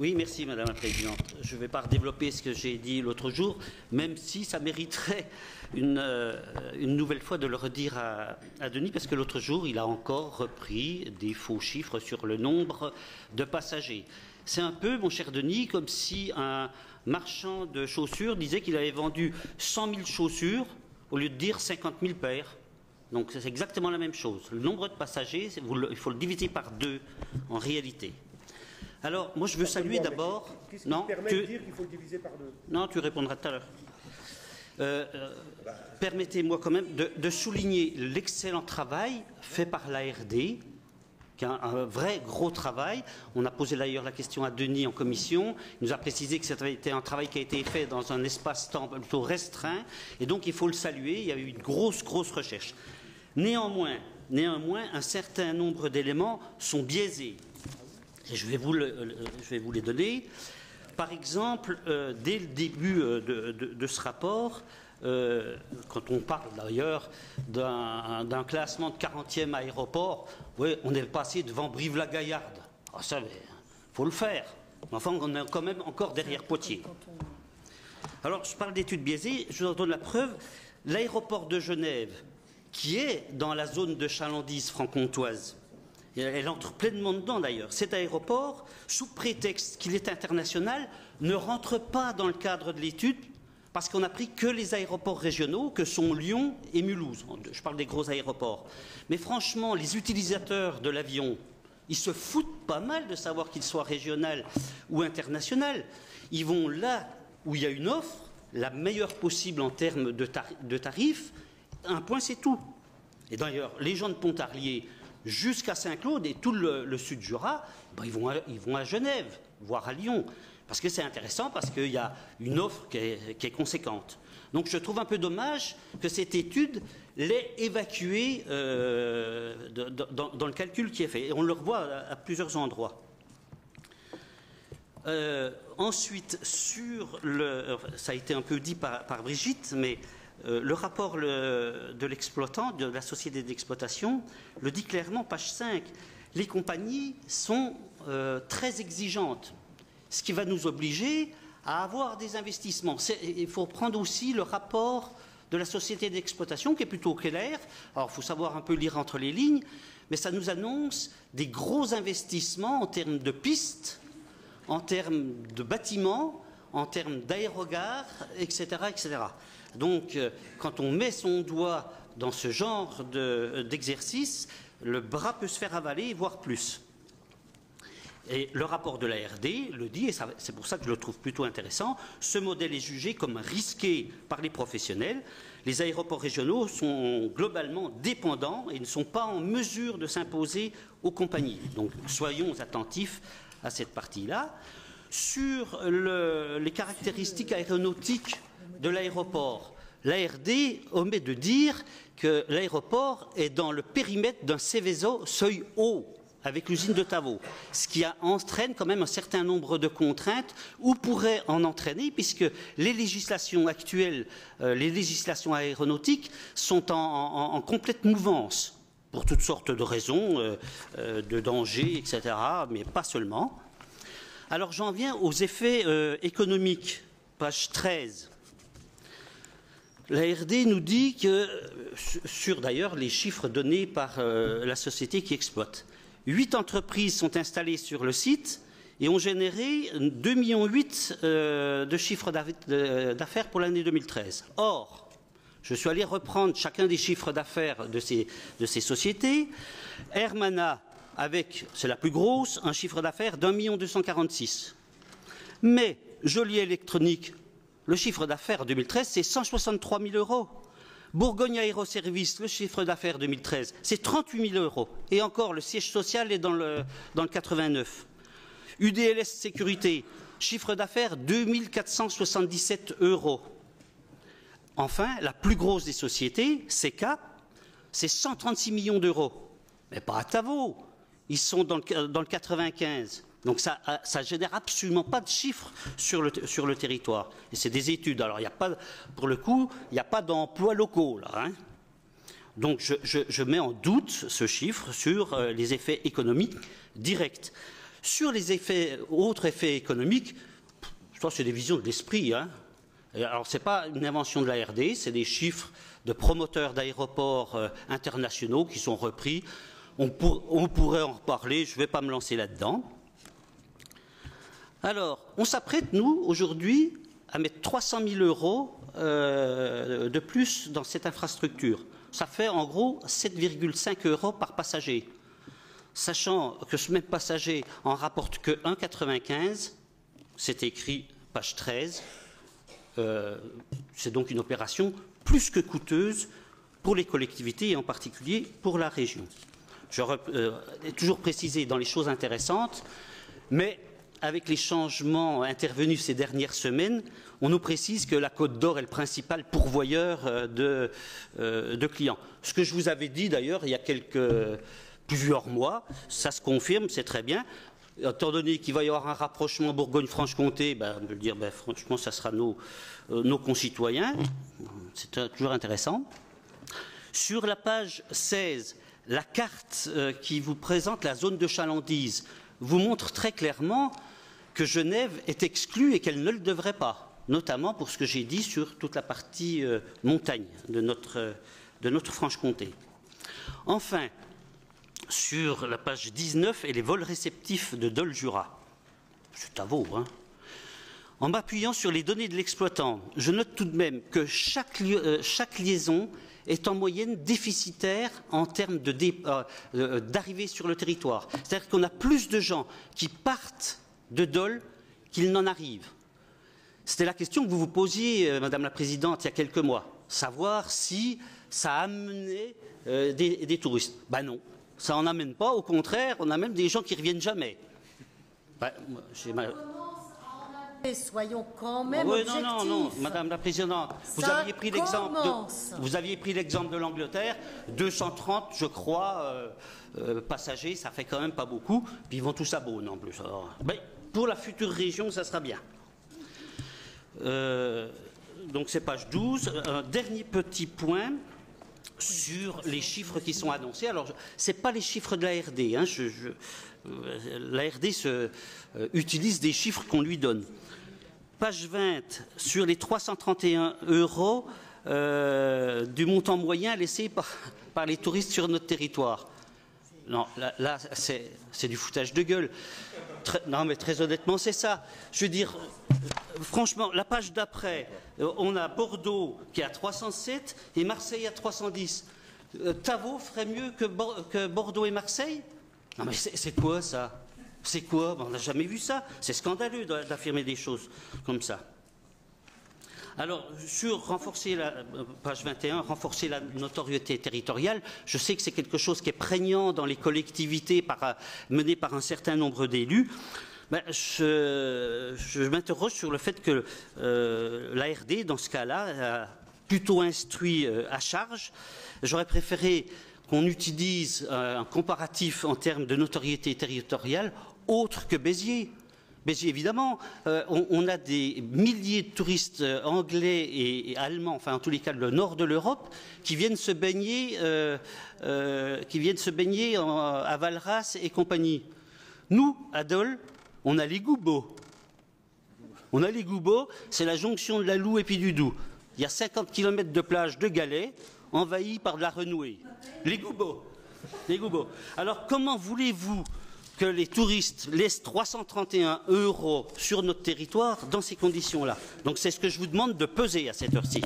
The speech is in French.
Oui, merci Madame la Présidente. Je ne vais pas redévelopper ce que j'ai dit l'autre jour, même si ça mériterait une nouvelle fois de le redire à Denis, parce que l'autre jour, il a encore repris des faux chiffres sur le nombre de passagers. C'est un peu, mon cher Denis, comme si un marchand de chaussures disait qu'il avait vendu 100 000 chaussures au lieu de dire 50 000 paires. Donc c'est exactement la même chose. Le nombre de passagers, il faut le diviser par 2 en réalité. Alors, moi, je veux saluer d'abord... Qu'est-ce qui permet de dire qu'il faut le diviser par 2? Non, tu répondras tout à l'heure. Permettez-moi quand même de souligner l'excellent travail fait par l'ARD, qui est un vrai gros travail. On a posé d'ailleurs la question à Denis en commission. Il nous a précisé que c'était un travail qui a été fait dans un espace-temps plutôt restreint. Et donc, il faut le saluer. Il y a eu une grosse recherche. Néanmoins, un certain nombre d'éléments sont biaisés. Et je vais vous les donner. Par exemple, dès le début de ce rapport, quand on parle d'ailleurs d'un classement de 40e aéroport, ouais, on est passé devant Brive-la-Gaillarde. Ah, ça, il faut le faire. Enfin, on est quand même encore derrière Poitiers. Alors, je parle d'études biaisées, je vous en donne la preuve. L'aéroport de Genève, qui est dans la zone de chalandise franc-comtoise, elle entre pleinement dedans d'ailleurs. Cet aéroport, sous prétexte qu'il est international, ne rentre pas dans le cadre de l'étude parce qu'on n'a pris que les aéroports régionaux, que sont Lyon et Mulhouse. Je parle des gros aéroports. Mais franchement, les utilisateurs de l'avion, ils se foutent pas mal de savoir qu'il soit régional ou international. Ils vont là où il y a une offre, la meilleure possible en termes de tarifs. Un point, c'est tout. Et d'ailleurs, les gens de Pontarlier jusqu'à Saint-Claude et tout le sud Jura, ben, ils vont à Genève, voire à Lyon. Parce que c'est intéressant, parce qu'il y a une offre qui est conséquente. Donc je trouve un peu dommage que cette étude l'ait évacuée dans le calcul qui est fait. Et on le revoit à plusieurs endroits. Ensuite, ça a été un peu dit par Brigitte, mais le rapport de l'exploitant, de la société d'exploitation, le dit clairement, page 5. Les compagnies sont très exigeantes, ce qui va nous obliger à avoir des investissements. Il faut prendre aussi le rapport de la société d'exploitation, qui est plutôt clair. Alors, il faut savoir un peu lire entre les lignes, mais ça nous annonce des gros investissements en termes de pistes, en termes de bâtiments, en termes d'aérogares, etc., etc. Donc, quand on met son doigt dans ce genre d'exercice, le bras peut se faire avaler, voire plus. Et le rapport de l'ARD le dit, et c'est pour ça que je le trouve plutôt intéressant, ce modèle est jugé comme risqué par les professionnels. Les aéroports régionaux sont globalement dépendants et ne sont pas en mesure de s'imposer aux compagnies. Donc, soyons attentifs à cette partie-là. Sur les caractéristiques aéronautiques de l'aéroport, l'ARD omet de dire que l'aéroport est dans le périmètre d'un Seveso seuil haut avec l'usine de Tavaux, ce qui entraîne quand même un certain nombre de contraintes ou pourrait en entraîner, puisque les législations actuelles, les législations aéronautiques sont en complète mouvance pour toutes sortes de raisons, de dangers, etc., mais pas seulement. Alors j'en viens aux effets économiques, page 13. L'ARD nous dit que, sur d'ailleurs les chiffres donnés par la société qui exploite, 8 entreprises sont installées sur le site et ont généré 2,8 millions de chiffre d'affaires pour l'année 2013. Or, je suis allé reprendre chacun des chiffres d'affaires de ces sociétés. Hermana, c'est la plus grosse, un chiffre d'affaires d'1 246 000. Mais Joly Électronique, le chiffre d'affaires 2013, c'est 163 000 €. Bourgogne Aéroservice, le chiffre d'affaires 2013, c'est 38 000 €. Et encore, le siège social est dans le 89. UDLS Sécurité, chiffre d'affaires 2 477 €. Enfin, la plus grosse des sociétés, CK, c'est 136 millions d'euros. Mais pas à Tavaux. Ils sont dans le 95. Donc ça génère absolument pas de chiffres sur le territoire. Et c'est des études. Alors il n'y a pas, pour le coup, il n'y a pas d'emplois locaux là. Hein. Donc je mets en doute ce chiffre sur les effets économiques directs. Sur les autres effets économiques, je pense que c'est des visions de l'esprit. Hein. Alors, ce n'est pas une invention de la RD, c'est des chiffres de promoteurs d'aéroports internationaux qui sont repris. On pourrait en reparler, je ne vais pas me lancer là-dedans. Alors, on s'apprête, nous, aujourd'hui, à mettre 300 000 € de plus dans cette infrastructure. Ça fait en gros 7,5 € par passager. Sachant que ce même passager en rapporte que 1,95, c'est écrit page 13, c'est donc une opération plus que coûteuse pour les collectivités et en particulier pour la région. Je toujours précisé dans les choses intéressantes, mais avec les changements intervenus ces dernières semaines, on nous précise que la Côte d'Or est le principal pourvoyeur de clients. Ce que je vous avais dit d'ailleurs il y a plusieurs mois, ça se confirme, c'est très bien. Étant donné qu'il va y avoir un rapprochement Bourgogne-Franche-Comté, on peut dire franchement, ça sera nos concitoyens. C'est toujours intéressant. Sur la page 16, la carte qui vous présente la zone de chalandise vous montre très clairement que Genève est exclue et qu'elle ne le devrait pas, notamment pour ce que j'ai dit sur toute la partie montagne de notre Franche-Comté. Enfin, sur la page 19 et les vols réceptifs de Dole-Jura. C'est à vous, hein. En m'appuyant sur les données de l'exploitant, je note tout de même que chaque liaison est en moyenne déficitaire en termes d'arrivée sur le territoire. C'est-à-dire qu'on a plus de gens qui partent de Dole qu'il n'en arrivent. C'était la question que vous vous posiez, Madame la Présidente, il y a quelques mois. Savoir si ça amenait des touristes. Ben non. Ça n'en amène pas, au contraire, on a même des gens qui ne reviennent jamais. Soyons quand même objectifs. Non, Madame la Présidente, vous aviez pris l'exemple de l'Angleterre, 230, je crois, passagers, ça fait quand même pas beaucoup, puis ils vont tous à Beaune en plus. Alors, pour la future région, ça sera bien. Donc c'est page 12. Un dernier petit point sur les chiffres qui sont annoncés. Alors, ce n'est pas les chiffres de la RD. Hein. La RD utilise des chiffres qu'on lui donne. Page 20, sur les 331 € du montant moyen laissé par les touristes sur notre territoire. Non, là c'est du foutage de gueule. Non, mais très honnêtement, c'est ça. Je veux dire, franchement, la page d'après, on a Bordeaux qui est à 307 et Marseille à 310. Tavaux ferait mieux que Bordeaux et Marseille? Non, mais c'est quoi ça? C'est quoi? On n'a jamais vu ça. C'est scandaleux d'affirmer des choses comme ça. Alors, sur renforcer page 21, renforcer la notoriété territoriale, je sais que c'est quelque chose qui est prégnant dans les collectivités menées par un certain nombre d'élus. Je m'interroge sur le fait que l'ARD, dans ce cas-là, a plutôt instruit à charge. J'aurais préféré qu'on utilise un comparatif en termes de notoriété territoriale autre que Béziers. Béziers, évidemment, on a des milliers de touristes anglais et allemands, enfin en tous les cas le nord de l'Europe, qui viennent se baigner, à Valras et compagnie. Nous, à Dole, on a les Goubeaux. On a les Goubeaux, c'est la jonction de la Loue et puis du Doubs. Il y a 50 km de plage de galets envahis par de la renouée. Les Goubeaux. Les Goubeaux. Alors comment voulez-vous que les touristes laissent 331 € sur notre territoire dans ces conditions-là? Donc c'est ce que je vous demande de peser à cette heure-ci.